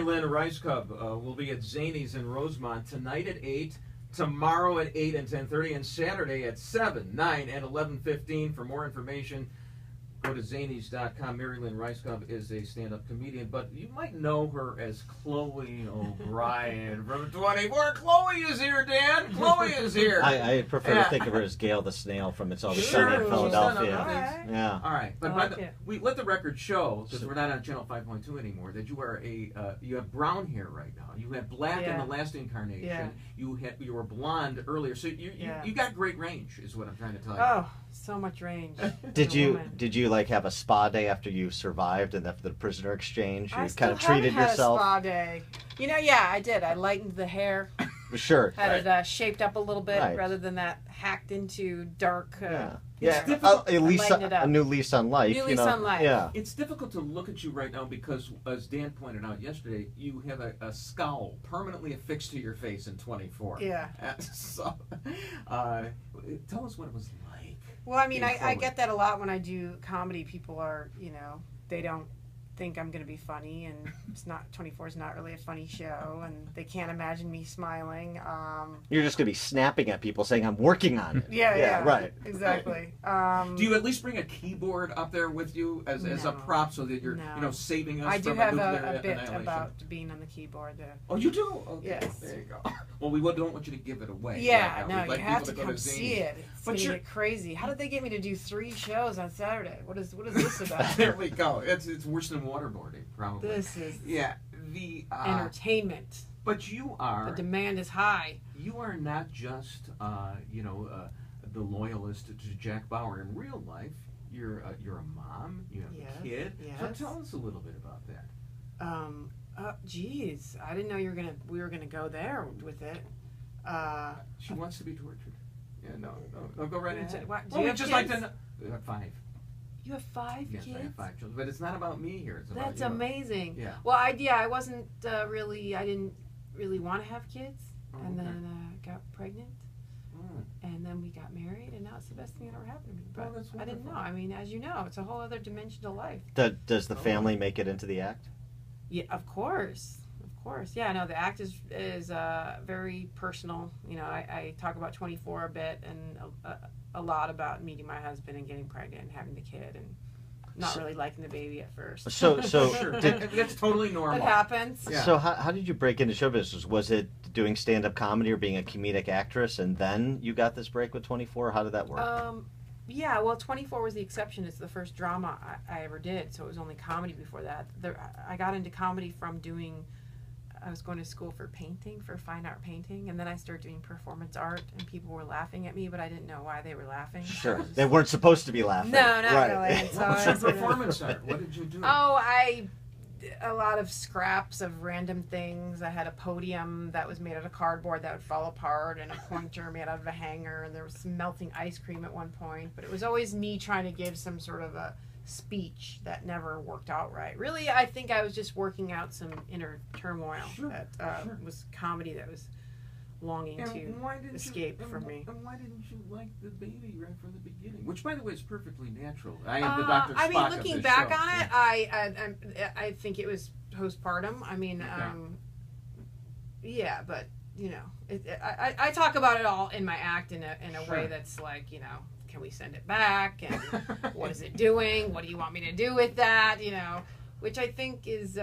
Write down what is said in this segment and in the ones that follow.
Lynn Rajskub will be at Zany's in Rosemont tonight at 8, tomorrow at 8 and 10:30, and Saturday at 7, 9, and 11:15. For more information, go to Zanies.com. Lynn Rajskub is a stand-up comedian, but you might know her as Chloe O'Brien from 24. Chloe is here, Dan. Chloe is here. I prefer to think of her as Gail the Snail from It's Always Sunny in Philadelphia. All right. Yeah. All right, but we let the record show, because we're not on Channel 5.2 anymore, that you are you have brown hair right now. You had black in the last incarnation. Yeah. You were blonde earlier, so you got great range, is what I'm trying to tell you. Oh, so much range. Did you like have a spa day after you survived and after the prisoner exchange? You kind of treated yourself. A spa day. Yeah, I did. I lightened the hair. Sure. Had it shaped up a little bit rather than that hacked into dark. A new lease on life. New lease on life. Yeah. It's difficult to look at you right now because, as Dan pointed out yesterday, you have a scowl permanently affixed to your face in 24. Yeah. So, tell us what it was like. Well, I mean, I get that a lot when I do comedy. People are, they don't think I'm going to be funny, and 24 is not really a funny show, and they can't imagine me smiling. You're just going to be snapping at people saying, I'm working on it. Yeah, right. Exactly. Do you at least bring a keyboard up there with you as a prop so that you're saving us from a nuclear annihilation? I do have a bit about being on the keyboard there. Oh, you do? Okay. Yes. There you go. Well, we don't want you to give it away. Yeah, no, you have to come see it. It's going to get crazy. How did they get me to do 3 shows on Saturday? What is this about? There we go. It's worse than waterboarding, probably. This is the entertainment. But you are. The demand is high. You are not just the loyalist to Jack Bauer in real life. You're a mom. You have a kid. Yes. So tell us a little bit about that. Geez, I didn't know we were gonna go there with it. She wants to be tortured. Yeah, no, go right into it. Do you have just kids? like to know. We have 5. You have 5 kids? Yes, I have 5 children, but it's not about me here. It's about That's you. amazing. Yeah. Well, I didn't really want to have kids, and then got pregnant, and then we got married, and now it's the best thing that ever happened to me. But I didn't know. I mean, as you know, it's a whole other dimension to life. Does the family make it into the act? Yeah, of course. Yeah, no, the act is very personal. I talk about 24 a bit, and a lot about meeting my husband and getting pregnant and having the kid and not really liking the baby at first. So sure. That's totally normal. It happens. Yeah. So how did you break into show business? Was it doing stand-up comedy or being a comedic actress, and then you got this break with 24? How did that work? Yeah, well, 24 was the exception. It's the first drama I ever did, so it was only comedy before that. I got into comedy from I was going to school for fine art painting, and then I started doing performance art, and people were laughing at me, but I didn't know why they were laughing. Sure. They weren't supposed to be laughing. No, not really. And so What's your performance art? What did you do? Oh, a lot of scraps of random things. I had a podium that was made out of cardboard that would fall apart, and a pointer made out of a hanger, and there was some melting ice cream at one point, but it was always me trying to give some sort of a speech that never worked out right. Really, I think I was just working out some inner turmoil that was comedy that was longing to escape from me. And why didn't you like the baby right from the beginning? Which, by the way, is perfectly natural. I am the Dr. Spock I mean, looking back show. on it, I think it was postpartum. I mean, but I talk about it all in my act in a way that's like, can we send it back? And what is it doing? What do you want me to do with that? Which I think is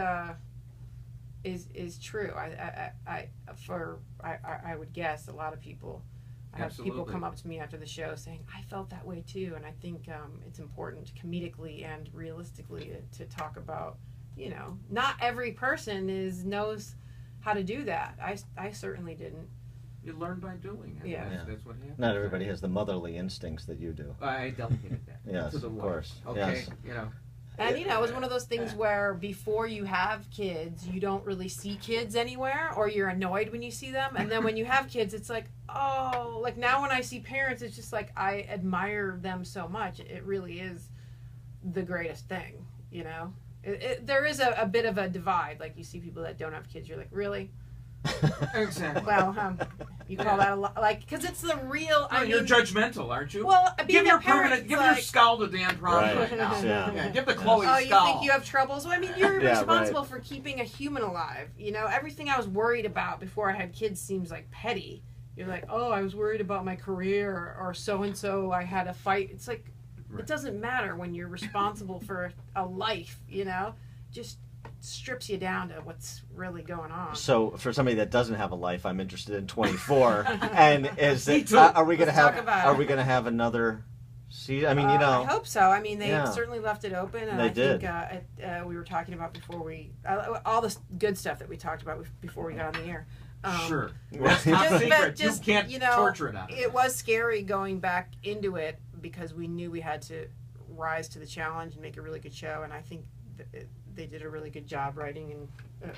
true. I would guess a lot to people. I have people come up to me after the show saying, I felt that way too. And I think it's important comedically and realistically to talk about, not every person knows how to do that. I certainly didn't. You learn by doing it. Yeah. That's what happens. Not everybody has the motherly instincts that you do. I delegated that. Yes, to the of course. Okay, yes. And it was one of those things where before you have kids, you don't really see kids anywhere, or you're annoyed when you see them. And then when you have kids, it's like, oh, like now when I see parents, it's just like I admire them so much. It really is the greatest thing, There is a bit of a divide. Like you see people that don't have kids, you're like, really? Exactly. Well, you call that a lot, like, because it's the real. I You're mean, judgmental, aren't you? well, being give your a parent, permanent, give like, your skull to Dan Prom right now. Yeah. Give the Chloe oh, skull. you think you have troubles? Well, I mean, you're Yeah, responsible right. for keeping a human alive. You know, everything I was worried about before I had kids seems like petty. You're like, oh, I was worried about my career, or so and so. I had a fight. It's like, it doesn't matter when you're responsible for a life. You know, just strips you down to what's really going on. So for somebody that doesn't have a life, I'm interested in 24. And is Me it? too. Are we gonna Let's talk have? about Are it. we gonna have another season? I mean, you know. I hope so. I mean, they Yeah. certainly left it open, and They I did. think we were talking about before we all the good stuff that we talked about before we got on the air. Sure. That's top Just- secret. but just, you can't you know, torture it out of It was scary going back into it because we knew we had to rise to the challenge and make a really good show, and I think they did a really good job writing, and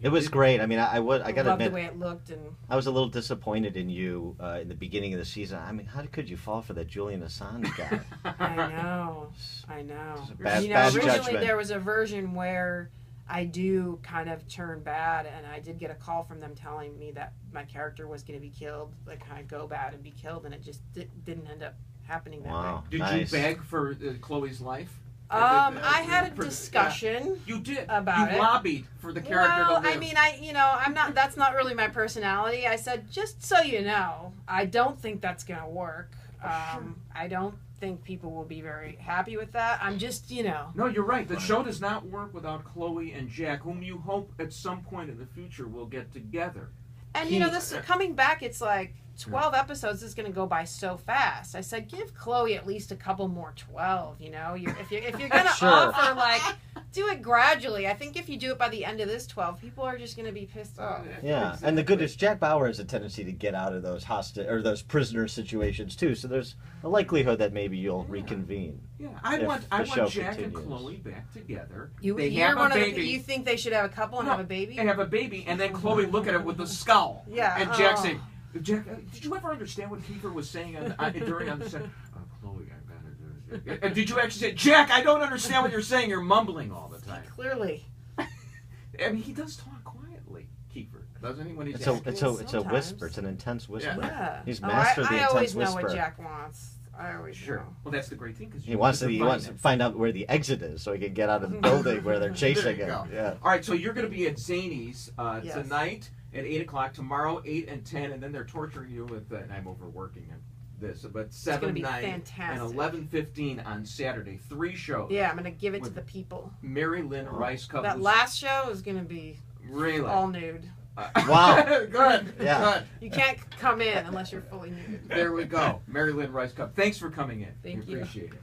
It was great. I mean, I gotta loved admit, the way it looked. And I was a little disappointed in you in the beginning of the season. I mean, how could you fall for that Julian Assange guy? I know. Bad, You know, bad originally judgment. there was a version where I do kind of turn bad, and I did get a call from them telling me that my character was going to be killed, like kind of go bad and be killed, and it just didn't end up happening that way. Wow. Did Nice. you beg for Chloe's life? I had a discussion. You did. About you it. lobbied for the character Well, to live. I mean, I'm not. That's not really my personality. I said, just so you know, I don't think that's gonna work. I don't think people will be very happy with that. I'm just, No, you're right. The show does not work without Chloe and Jack, whom you hope at some point in the future will get together. And this coming back, it's like 12 episodes is going to go by so fast. I said, give Chloe at least a couple more 12. If you're going to Sure. offer, like, do it gradually. I think if you do it by the end of this 12, people are just going to be pissed off. Yeah, Exactly. and the good is Jack Bauer has a tendency to get out of those those prisoner situations too. So there's a likelihood that maybe you'll reconvene. Yeah, I If want the show Jack continues. and Chloe back together. You're have one a of baby. you think they should have a couple and have a baby? And have a baby, and then Chloe look at it with the skull. Yeah. And Jack say, Jack, did you ever understand what Kiefer was saying during the set? Chloe, I gotta do it. And did you actually say, Jack, I don't understand what you're saying. You're mumbling all the time. Clearly. I mean, he does talk quietly, Kiefer, doesn't he? When he's It's a Sometimes. whisper. It's an intense whisper. Yeah. He's mastered the I intense always know whisper. what Jack wants. I always Sure. know. Well, that's the great thing because He wants to find out where the exit is so he can get out of the building where they're chasing There you him. go. Yeah. All right, so you're going to be at Zany's Yes. tonight at 8 o'clock, tomorrow 8 and 10, and then they're torturing you with, and I'm overworking this, but 7, gonna be 9, fantastic. and 11:15 on Saturday. 3 shows. Yeah, I'm going to give it to With the people. Mary Lynn Rajskub. That last show is going to be Really? all nude. Wow. Good. Yeah. Good. You can't come in unless you're fully nude. There we go. Mary Lynn Rajskub. Thanks for coming in. Thank we you. appreciate it.